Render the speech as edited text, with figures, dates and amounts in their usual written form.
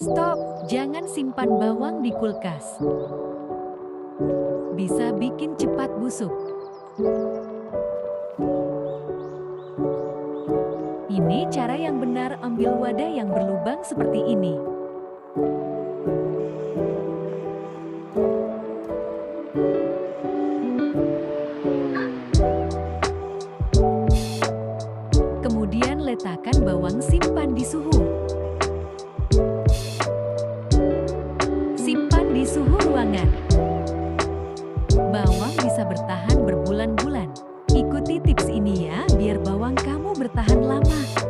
Stop, jangan simpan bawang di kulkas. Bisa bikin cepat busuk. Ini cara yang benar, ambil wadah yang berlubang seperti ini. Kemudian letakkan bawang, simpan di suhu. Simpan di suhu ruangan.